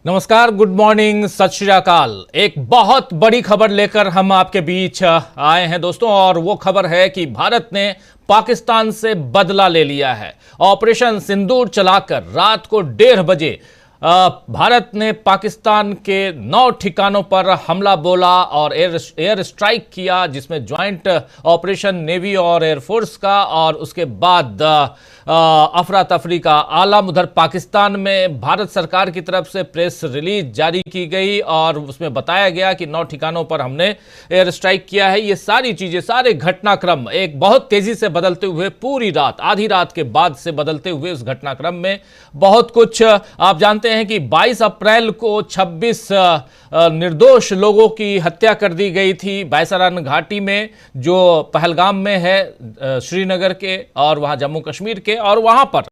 नमस्कार, good morning, सत श्री अकाल। एक बहुत बड़ी खबर लेकर हम आपके बीच आए हैं दोस्तों, और वो खबर है कि भारत ने पाकिस्तान से बदला ले लिया है। ऑपरेशन सिंदूर चलाकर रात को 1:30 बजे भारत ने पाकिस्तान के 9 ठिकानों पर हमला बोला और एयर स्ट्राइक किया, जिसमें ज्वाइंट ऑपरेशन नेवी और एयरफोर्स का, और उसके बाद अफरा तफरी का आलम। उधर पाकिस्तान में भारत सरकार की तरफ से प्रेस रिलीज जारी की गई और उसमें बताया गया कि 9 ठिकानों पर हमने एयर स्ट्राइक किया है। ये सारी चीजें, सारे घटनाक्रम एक बहुत तेजी से बदलते हुए, पूरी रात, आधी रात के बाद से बदलते हुए उस घटनाक्रम में बहुत कुछ। आप जानते हैं कि 22 अप्रैल को 26 निर्दोष लोगों की हत्या कर दी गई थी बैसारन घाटी में, जो पहलगाम में है, श्रीनगर के और वहां जम्मू कश्मीर के। और वहां पर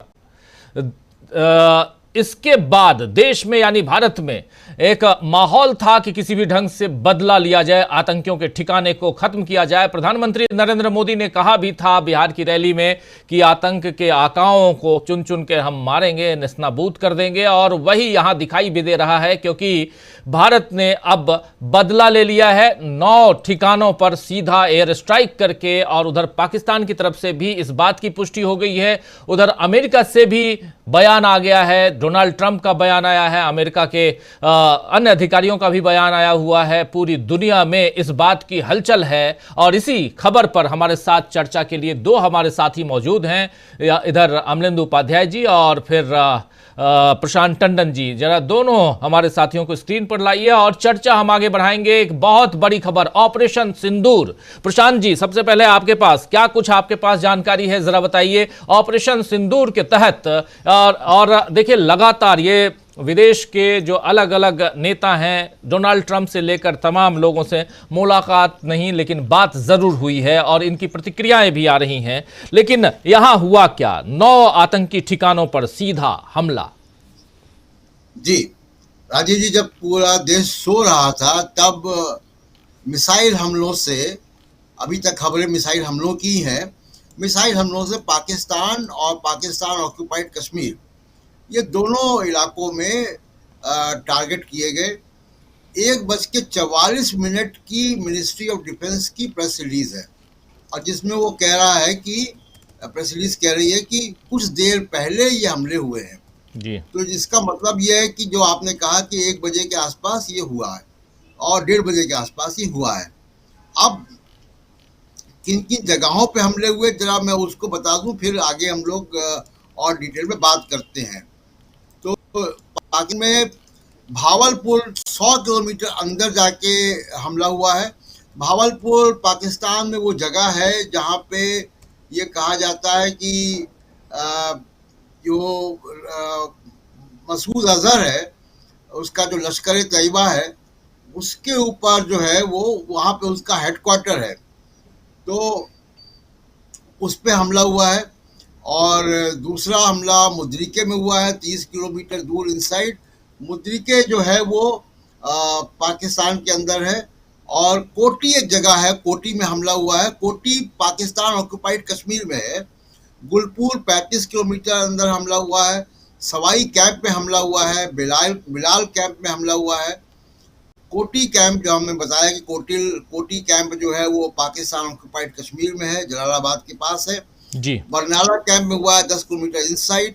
इसके बाद देश में यानी भारत में एक माहौल था कि किसी भी ढंग से बदला लिया जाए, आतंकियों के ठिकाने को खत्म किया जाए। प्रधानमंत्री नरेंद्र मोदी ने कहा भी था बिहार की रैली में कि आतंक के आकाओं को चुन चुन के हम मारेंगे, नेस्तनाबूद कर देंगे। और वही यहां दिखाई भी दे रहा है, क्योंकि भारत ने अब बदला ले लिया है 9 ठिकानों पर सीधा एयर स्ट्राइक करके। और उधर पाकिस्तान की तरफ से भी इस बात की पुष्टि हो गई है। उधर अमेरिका से भी बयान आ गया है, डोनाल्ड ट्रंप का बयान आया है, अमेरिका के अन्य अधिकारियों का भी बयान आया हुआ है। पूरी दुनिया में इस बात की हलचल है। और इसी खबर पर हमारे साथ चर्चा के लिए 2 हमारे साथी मौजूद हैं, इधर अमलेंदु उपाध्याय जी और फिर प्रशांत टंडन जी। जरा दोनों हमारे साथियों को स्क्रीन पर लाइए और चर्चा हम आगे बढ़ाएंगे। एक बहुत बड़ी खबर, ऑपरेशन सिंदूर। प्रशांत जी, सबसे पहले आपके पास क्या कुछ आपके पास जानकारी है, जरा बताइए। ऑपरेशन सिंदूर के तहत और देखिए, लगातार ये विदेश के जो अलग अलग नेता हैं, डोनाल्ड ट्रंप से लेकर तमाम लोगों से मुलाकात नहीं, लेकिन बात जरूर हुई है और इनकी प्रतिक्रियाएं भी आ रही हैं। लेकिन यहां हुआ क्या? 9 आतंकी ठिकानों पर सीधा हमला। जी राजीव जी, जब पूरा देश सो रहा था तब मिसाइल हमलों से, अभी तक खबरें मिसाइल हमलों की हैं, मिसाइल हमलों से पाकिस्तान और पाकिस्तान ऑक्युपाइड कश्मीर, ये दोनों इलाकों में टारगेट किए गए। 1:44 की मिनिस्ट्री ऑफ डिफेंस की प्रेस रिलीज है, और जिसमें वो कह रहा है कि प्रेस रिलीज कह रही है कि कुछ देर पहले ये हमले हुए हैं जी। तो जिसका मतलब ये है कि जो आपने कहा कि 1 बजे के आसपास ये हुआ है और 1:30 बजे के आसपास ये हुआ है। अब किन किन जगहों पे हमले हुए, जरा मैं उसको बता दूं, फिर आगे हम लोग और डिटेल में बात करते हैं। तो पाकिस्तान में भावलपुर 100 किलोमीटर अंदर जाके हमला हुआ है। भावलपुर पाकिस्तान में वो जगह है जहाँ पे ये कहा जाता है कि जो मसूद अजहर है, उसका जो लश्कर तैयबा है, उसके ऊपर जो है वो वहाँ पे उसका हेडक्वार्टर है, तो उस पे हमला हुआ है। और दूसरा हमला मुद्रिके में हुआ है, 30 किलोमीटर दूर इनसाइड। मुद्रिके जो है वो पाकिस्तान के अंदर है। और कोटी एक जगह है, कोटी में हमला हुआ है। कोटी पाकिस्तान ऑक्युपाइड कश्मीर में है। गुलपुर 35 किलोमीटर अंदर हमला हुआ है। सवाई कैंप में हमला हुआ है। बिलाल कैंप में हमला हुआ है। कोटी कैंप, जो हमने बताया कि कोटी कैंप जो है वो पाकिस्तान ऑक्युपाइड कश्मीर में है, जलालाबाद के पास है जी। बरनाला कैंप में हुआ है 10 किलोमीटर इनसाइड।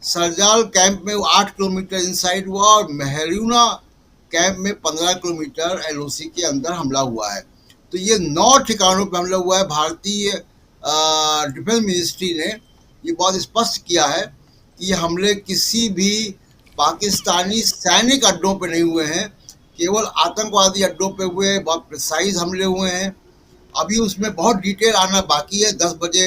सरजाल कैंप में 8 किलोमीटर इनसाइड हुआ। और मेहरूना कैंप में 15 किलोमीटर एलओसी के अंदर हमला हुआ है। तो ये 9 ठिकानों पर हमला हुआ है। भारतीय डिफेंस मिनिस्ट्री ने ये बहुत स्पष्ट किया है कि ये हमले किसी भी पाकिस्तानी सैनिक अड्डों पर नहीं हुए हैं, केवल आतंकवादी अड्डों पे हुए, बहुत प्रिसाइज हमले हुए हैं। अभी उसमें बहुत डिटेल आना बाकी है। 10 बजे,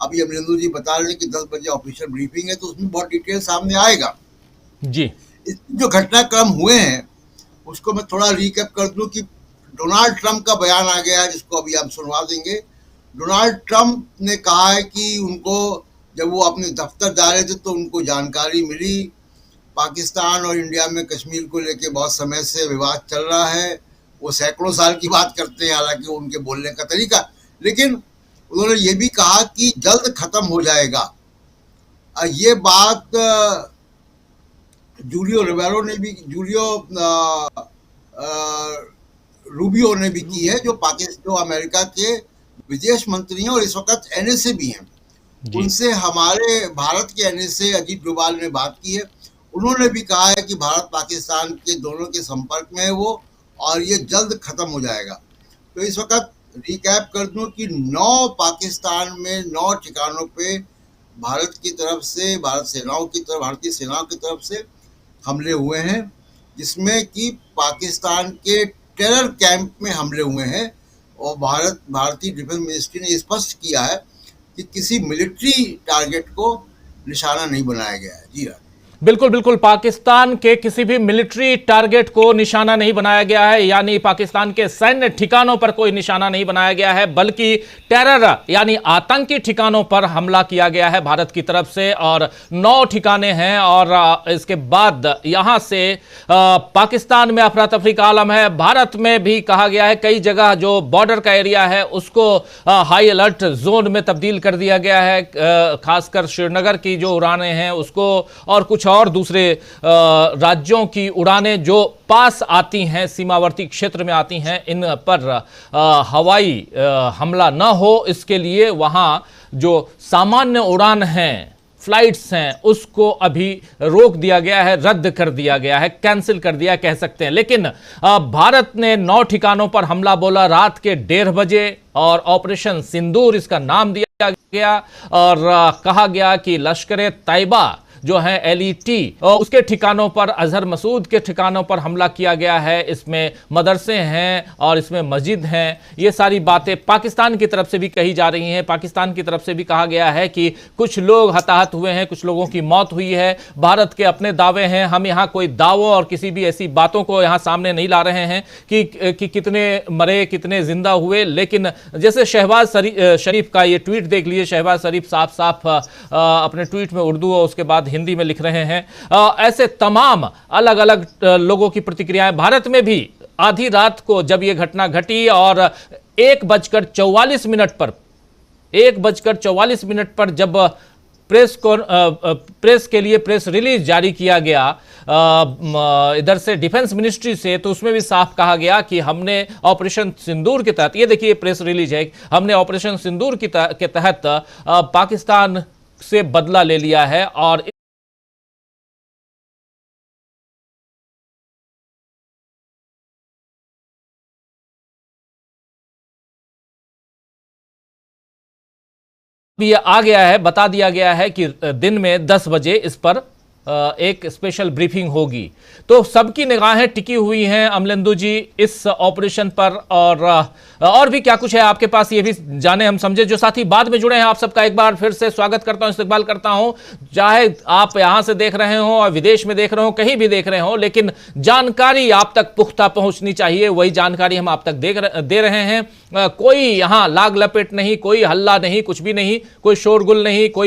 अभी अमरेंद्र जी बता रहे हैं कि 10 बजे ऑफिशियल ब्रीफिंग है, तो उसमें बहुत डिटेल सामने आएगा। जी। जो घटनाक्रम हुए हैं उसको मैं थोड़ा रिकैप कर दूं कि डोनाल्ड ट्रंप का बयान आ गया है, जिसको अभी हम सुनवा देंगे। डोनाल्ड ट्रंप ने कहा है कि उनको, जब वो अपने दफ्तर जा रहे थे तो उनको जानकारी मिली पाकिस्तान और इंडिया में कश्मीर को लेके बहुत समय से विवाद चल रहा है। वो सैकड़ों साल की बात करते हैं, हालांकि उनके बोलने का तरीका, लेकिन उन्होंने ये भी कहा कि जल्द खत्म हो जाएगा। ये बात जूलियो रूबियो ने भी की है, जो अमेरिका के विदेश मंत्री हैं और इस वक्त एनएसए भी हैं। जी। उनसे हमारे भारत के एनएसए अजीत डोभाल ने बात की है। उन्होंने भी कहा है कि भारत पाकिस्तान के दोनों के संपर्क में है वो, और ये जल्द खत्म हो जाएगा। तो इस वक्त रिकैप कर दूं कि 9 पाकिस्तान में 9 ठिकानों पे भारत की तरफ से, भारतीय सेनाओं की तरफ से हमले हुए हैं, जिसमें कि पाकिस्तान के टेरर कैंप में हमले हुए हैं। और भारतीय डिफेंस मिनिस्ट्री ने स्पष्ट किया है कि किसी मिलिट्री टारगेट को निशाना नहीं बनाया गया है। जी हाँ, बिल्कुल बिल्कुल, पाकिस्तान के किसी भी मिलिट्री टारगेट को निशाना नहीं बनाया गया है, यानी पाकिस्तान के सैन्य ठिकानों पर कोई निशाना नहीं बनाया गया है, बल्कि टेरर यानी आतंकी ठिकानों पर हमला किया गया है भारत की तरफ से। और 9 ठिकाने हैं और इसके बाद यहां से पाकिस्तान में अफरा तफरी का आलम है। भारत में भी कहा गया है कई जगह जो बॉर्डर का एरिया है उसको हाई अलर्ट जोन में तब्दील कर दिया गया है, खासकर श्रीनगर की जो उड़ानें हैं उसको, और कुछ और दूसरे राज्यों की उड़ानें जो पास आती हैं, सीमावर्ती क्षेत्र में आती हैं, इन पर हवाई हमला न हो इसके लिए वहां जो सामान्य उड़ान हैं, फ्लाइट्स हैं, उसको अभी रोक दिया गया है, रद्द कर दिया गया है, कैंसिल कर दिया कह सकते हैं। लेकिन भारत ने 9 ठिकानों पर हमला बोला रात के 1:30 बजे, और ऑपरेशन सिंदूर इसका नाम दिया गया, और कहा गया कि लश्कर तैयबा जो है एलईटी उसके ठिकानों पर, अजहर मसूद के ठिकानों पर हमला किया गया है। इसमें मदरसे हैं और इसमें मस्जिद हैं। ये सारी बातें पाकिस्तान की तरफ से भी कही जा रही हैं। पाकिस्तान की तरफ से भी कहा गया है कि कुछ लोग हताहत हुए हैं, कुछ लोगों की मौत हुई है। भारत के अपने दावे हैं, हम यहाँ कोई दावों और किसी भी ऐसी बातों को यहाँ सामने नहीं ला रहे हैं कि कितने मरे, कितने जिंदा हुए। लेकिन जैसे शहबाज शरीफ का ये ट्वीट देख लीजिए, शहबाज शरीफ साफ साफ अपने ट्वीट में उर्दू और उसके बाद हिंदी में लिख रहे हैं। ऐसे तमाम अलग अलग लोगों की प्रतिक्रियाएं। भारत में भी आधी रात को जब यह घटना घटी और 1:44 पर 1:44 पर जब प्रेस के लिए प्रेस रिलीज जारी किया गया इधर से डिफेंस मिनिस्ट्री से, तो उसमें भी साफ कहा गया कि हमने ऑपरेशन सिंदूर के तहत, ये देखिए प्रेस रिलीज है, हमने ऑपरेशन सिंदूर के तहत पाकिस्तान से बदला ले लिया है। और भी आ गया है, बता दिया गया है कि दिन में 10 बजे इस पर एक स्पेशल ब्रीफिंग होगी। तो सबकी निगाहें टिकी हुई हैं अमलेंदु जी इस ऑपरेशन पर, और भी क्या कुछ है आपके पास ये भी जाने हम समझे। जो साथी बाद में जुड़े हैं आप सबका एक बार फिर से स्वागत करता हूं, इस्तकबाल करता हूं, चाहे आप यहां से देख रहे हो और विदेश में देख रहे हो, कहीं भी देख रहे हो, लेकिन जानकारी आप तक पुख्ता पहुंचनी चाहिए। वही जानकारी हम आप तक दे रहे हैं। कोई यहां लाग लपेट नहीं, कोई हल्ला नहीं, कुछ भी नहीं, कोई शोरगुल नहीं, कोई